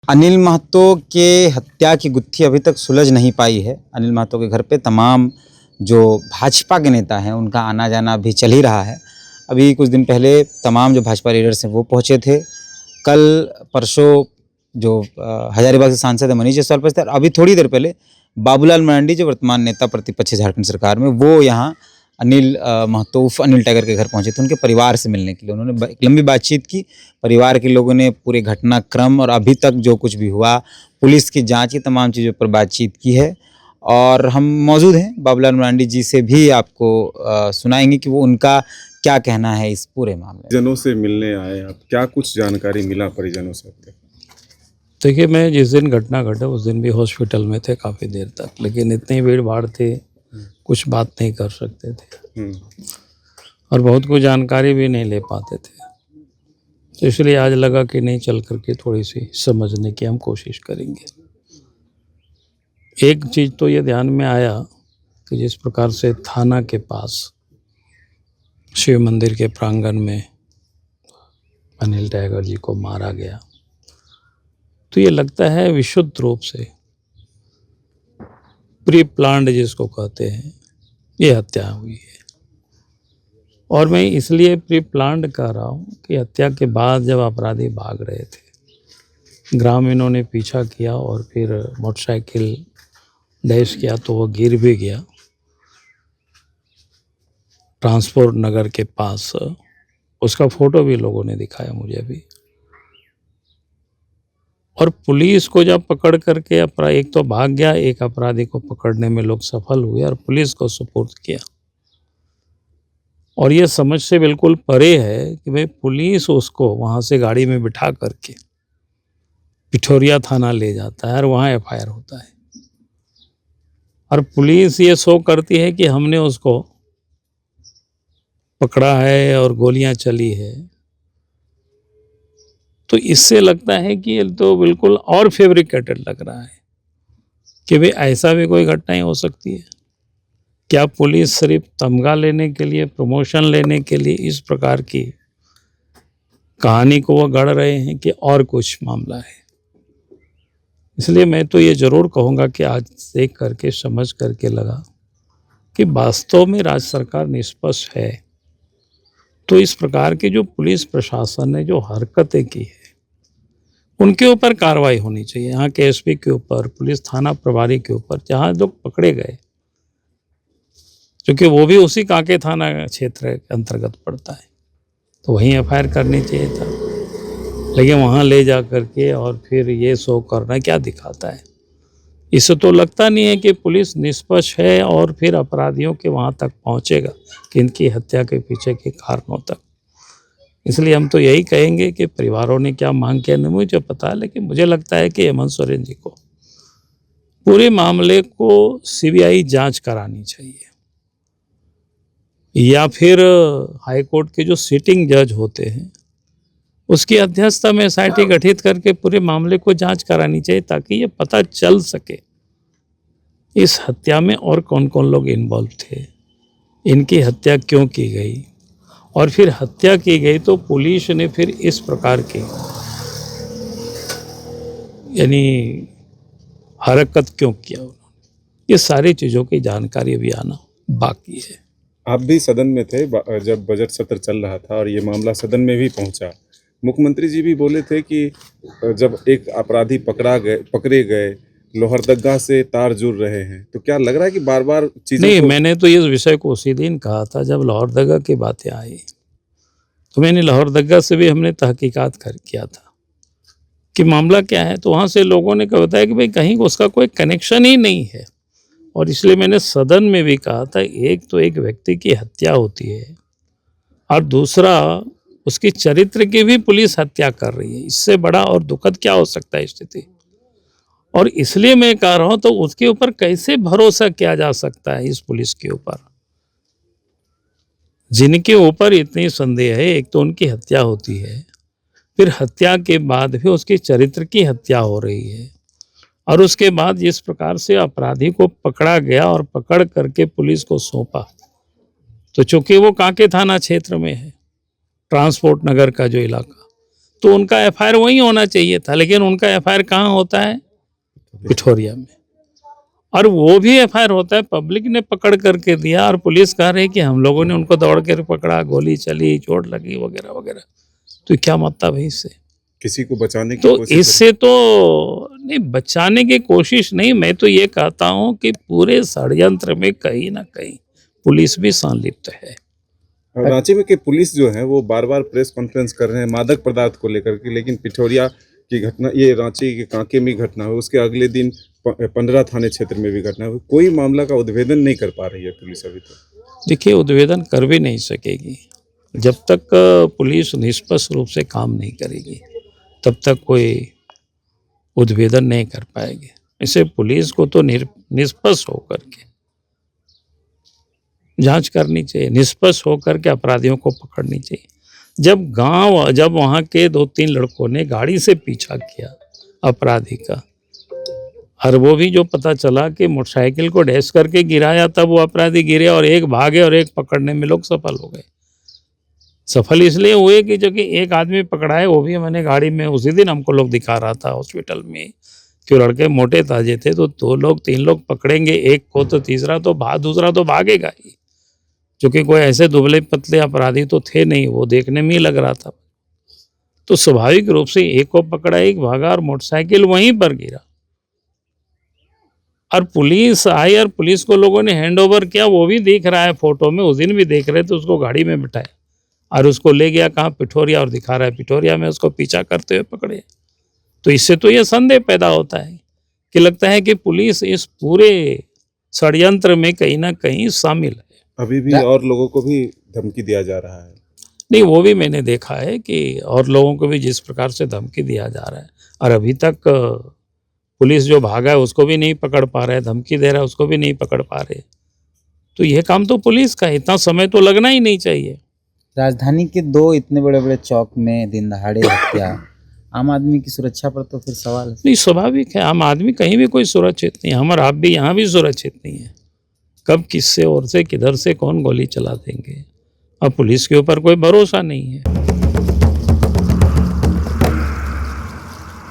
अनिल महतो के हत्या की गुत्थी अभी तक सुलझ नहीं पाई है। अनिल महतो के घर पे तमाम जो भाजपा के नेता हैं उनका आना जाना अभी चल ही रहा है। अभी कुछ दिन पहले तमाम जो भाजपा लीडर्स हैं वो पहुंचे थे। कल परसों जो हजारीबाग से सांसद है मनीष जायसवाल पहुंचे थे। अभी थोड़ी देर पहले बाबूलाल मरांडी जो वर्तमान नेता प्रतिपक्ष झारखंड सरकार में, वो यहाँ अनिल महतो उर्फ अनिल टाइगर के घर पहुंचे थे उनके परिवार से मिलने के लिए। उन्होंने एक लंबी बातचीत की। परिवार के लोगों ने पूरे घटनाक्रम और अभी तक जो कुछ भी हुआ, पुलिस की जांच की तमाम चीज़ों पर बातचीत की है। और हम मौजूद हैं बाबूलाल मरांडी जी से भी आपको सुनाएंगे कि वो उनका क्या कहना है इस पूरे मामले में। परिजनों से मिलने आए आप, क्या कुछ जानकारी मिला परिजनों से? देखिए, मैं जिस दिन घटना घटा उस दिन भी हॉस्पिटल में थे काफ़ी देर तक, लेकिन इतनी भीड़ भाड़ थी कुछ बात नहीं कर सकते थे और बहुत कुछ जानकारी भी नहीं ले पाते थे। तो इसलिए आज लगा कि नहीं, चल करके थोड़ी सी समझने की हम कोशिश करेंगे। एक चीज़ तो ये ध्यान में आया कि जिस प्रकार से थाना के पास शिव मंदिर के प्रांगण में अनिल टाइगर जी को मारा गया, तो ये लगता है विशुद्ध रूप से प्री प्लान्ड जिसको कहते हैं, ये हत्या हुई है। और मैं इसलिए प्री प्लान्ड कह रहा हूँ कि हत्या के बाद जब अपराधी भाग रहे थे, ग्रामीणों ने पीछा किया और फिर मोटरसाइकिल डैश किया तो वो गिर भी गया ट्रांसपोर्ट नगर के पास। उसका फोटो भी लोगों ने दिखाया मुझे अभी। और पुलिस को जब पकड़ करके एक तो भाग गया, एक अपराधी को पकड़ने में लोग सफल हुए और पुलिस को सुपुर्द किया। और ये समझ से बिल्कुल परे है कि भाई पुलिस उसको वहाँ से गाड़ी में बिठा करके पिठोरिया थाना ले जाता है और वहाँ एफआईआर होता है और पुलिस ये शो करती है कि हमने उसको पकड़ा है और गोलियां चली है। तो इससे लगता है कि ये तो बिल्कुल और फैब्रिकेटेड लग रहा है कि भाई ऐसा भी कोई घटना हो सकती है। क्या पुलिस सिर्फ तमगा लेने के लिए, प्रमोशन लेने के लिए इस प्रकार की कहानी को वो गढ़ रहे हैं कि और कुछ मामला है? इसलिए मैं तो ये जरूर कहूँगा कि आज देख करके समझ करके लगा कि वास्तव में राज्य सरकार निष्पक्ष है। तो इस प्रकार की जो पुलिस प्रशासन ने जो हरकतें की है उनके ऊपर कार्रवाई होनी चाहिए। यहाँ के एसपी के ऊपर, पुलिस थाना प्रभारी के ऊपर, जहाँ लोग पकड़े गए, क्योंकि वो भी उसी कांके थाना क्षेत्र के अंतर्गत पड़ता है, तो वहीं एफआईआर करनी चाहिए था। लेकिन वहाँ ले जा करके और फिर ये शो करना क्या दिखाता है? इससे तो लगता नहीं है कि पुलिस निष्पक्ष है और फिर अपराधियों के वहाँ तक पहुँचेगा कि इनकी हत्या के पीछे के कारणों तक। इसलिए हम तो यही कहेंगे कि परिवारों ने क्या मांग किया नहीं मुझे पता है, लेकिन मुझे लगता है कि हेमंत सोरेन जी को पूरे मामले को सीबीआई जांच करानी चाहिए या फिर हाईकोर्ट के जो सिटिंग जज होते हैं उसकी अध्यक्षता में एसआईटी गठित करके पूरे मामले को जांच करानी चाहिए, ताकि ये पता चल सके इस हत्या में और कौन कौन लोग इन्वॉल्व थे, इनकी हत्या क्यों की गई, और फिर हत्या की गई तो पुलिस ने फिर इस प्रकार की यानी हरकत क्यों किया उन्होंने। ये सारी चीज़ों की जानकारी अभी आना बाकी है। आप भी सदन में थे जब बजट सत्र चल रहा था और ये मामला सदन में भी पहुंचा। मुख्यमंत्री जी भी बोले थे कि जब एक अपराधी पकड़े गए, लोहरदगा से तार जुड़ रहे हैं, तो क्या लग रहा है कि बार बार चीजें नहीं, मैंने तो इस विषय को उसी दिन कहा था जब लोहरदगा की बातें आई, तो मैंने लोहरदगा से भी हमने तहकीकात किया था कि मामला क्या है। तो वहाँ से लोगों ने बताया कि भाई कहीं उसका कोई कनेक्शन ही नहीं है। और इसलिए मैंने सदन में भी कहा था, एक तो एक व्यक्ति की हत्या होती है और दूसरा उसकी चरित्र की भी पुलिस हत्या कर रही है। इससे बड़ा और दुखद क्या हो सकता है स्थिति? और इसलिए मैं कह रहा हूं, तो उसके ऊपर कैसे भरोसा किया जा सकता है? इस पुलिस के ऊपर जिनके ऊपर इतनी संदेह है, एक तो उनकी हत्या होती है, फिर हत्या के बाद भी उसकी चरित्र की हत्या हो रही है, और उसके बाद जिस प्रकार से अपराधी को पकड़ा गया और पकड़ करके पुलिस को सौंपा, तो चूंकि वो कांके थाना क्षेत्र में है, ट्रांसपोर्ट नगर का जो इलाका, तो उनका एफआईआर वहीं होना चाहिए था, लेकिन उनका एफआईआर कहाँ होता है? पिठोरिया में। और वो भी एफआईआर होता है पब्लिक ने पकड़ करके दिया, और पुलिस कह रही है कि हम लोगों ने उनको दौड़ कर पकड़ा, गोली चली, चोट लगी वगैरह वगैरह। तो क्या मतलब है इससे? किसी को बचाने की तो कोशिश इससे तो नहीं, बचाने की कोशिश नहीं, मैं तो ये कहता हूँ कि पूरे षड्यंत्र में कहीं ना कहीं पुलिस भी संलिप्त है। रांची में के पुलिस जो है वो बार बार प्रेस कॉन्फ्रेंस कर रहे हैं मादक पदार्थ को लेकर के, लेकिन पिठोरिया की घटना, ये रांची के कांके में घटना हुई, उसके अगले दिन 15 थाने क्षेत्र में भी घटना हुई, कोई मामला का उद्भेदन नहीं कर पा रही है पुलिस अभी तक। देखिए, उद्भेदन कर भी नहीं सकेगी जब तक पुलिस निष्पक्ष रूप से काम नहीं करेगी, तब तक कोई उद्भेदन नहीं कर पाएगी। इसे पुलिस को तो निष्पक्ष होकर के जांच करनी चाहिए, निष्पक्ष होकर के अपराधियों को पकड़नी चाहिए। जब वहाँ के 2-3 लड़कों ने गाड़ी से पीछा किया अपराधी का, और वो भी जो पता चला कि मोटरसाइकिल को डैश करके गिराया, तब वो अपराधी गिरे और एक भागे और एक पकड़ने में लोग सफल हो गए। सफल इसलिए हुए कि जो कि एक आदमी पकड़ा है, वो भी मैंने गाड़ी में उसी दिन हमको लोग दिखा रहा था हॉस्पिटल में, कि लड़के मोटे ताजे थे, तो 2 लोग 3 लोग पकड़ेंगे एक को, तो दूसरा तो भागेगा ही, क्योंकि कोई ऐसे दुबले पतले अपराधी तो थे नहीं, वो देखने में ही लग रहा था। तो स्वाभाविक रूप से एक को पकड़ा, एक भागा और मोटरसाइकिल वहीं पर गिरा। और पुलिस आई और पुलिस को लोगों ने हैंड ओवर किया, वो भी दिख रहा है फोटो में, उस दिन भी देख रहे थे। उसको गाड़ी में बिठाया और उसको ले गया कहाँ? पिठोरिया, और दिखा रहा है पिठोरिया में उसको पीछा करते हुए पकड़े। तो इससे तो ये संदेह पैदा होता है कि लगता है कि पुलिस इस पूरे षड्यंत्र में कहीं ना कहीं शामिल है। अभी भी और लोगों को भी धमकी दिया जा रहा है। नहीं, वो भी मैंने देखा है कि और लोगों को भी जिस प्रकार से धमकी दिया जा रहा है, और अभी तक पुलिस जो भागा है उसको भी नहीं पकड़ पा रहे, धमकी दे रहा है उसको भी नहीं पकड़ पा रहे। तो यह काम तो पुलिस का है, इतना समय तो लगना ही नहीं चाहिए। राजधानी के 2 इतने बड़े बड़े चौक में दिन दहाड़े हत्या, आम आदमी की सुरक्षा पर तो फिर सवाल है। नहीं, स्वाभाविक है, आम आदमी कहीं भी कोई सुरक्षित नहीं है, हम और आप भी यहाँ भी सुरक्षित नहीं है। कब किससे और से किधर से कौन गोली चला देंगे, अब पुलिस के ऊपर कोई भरोसा नहीं है।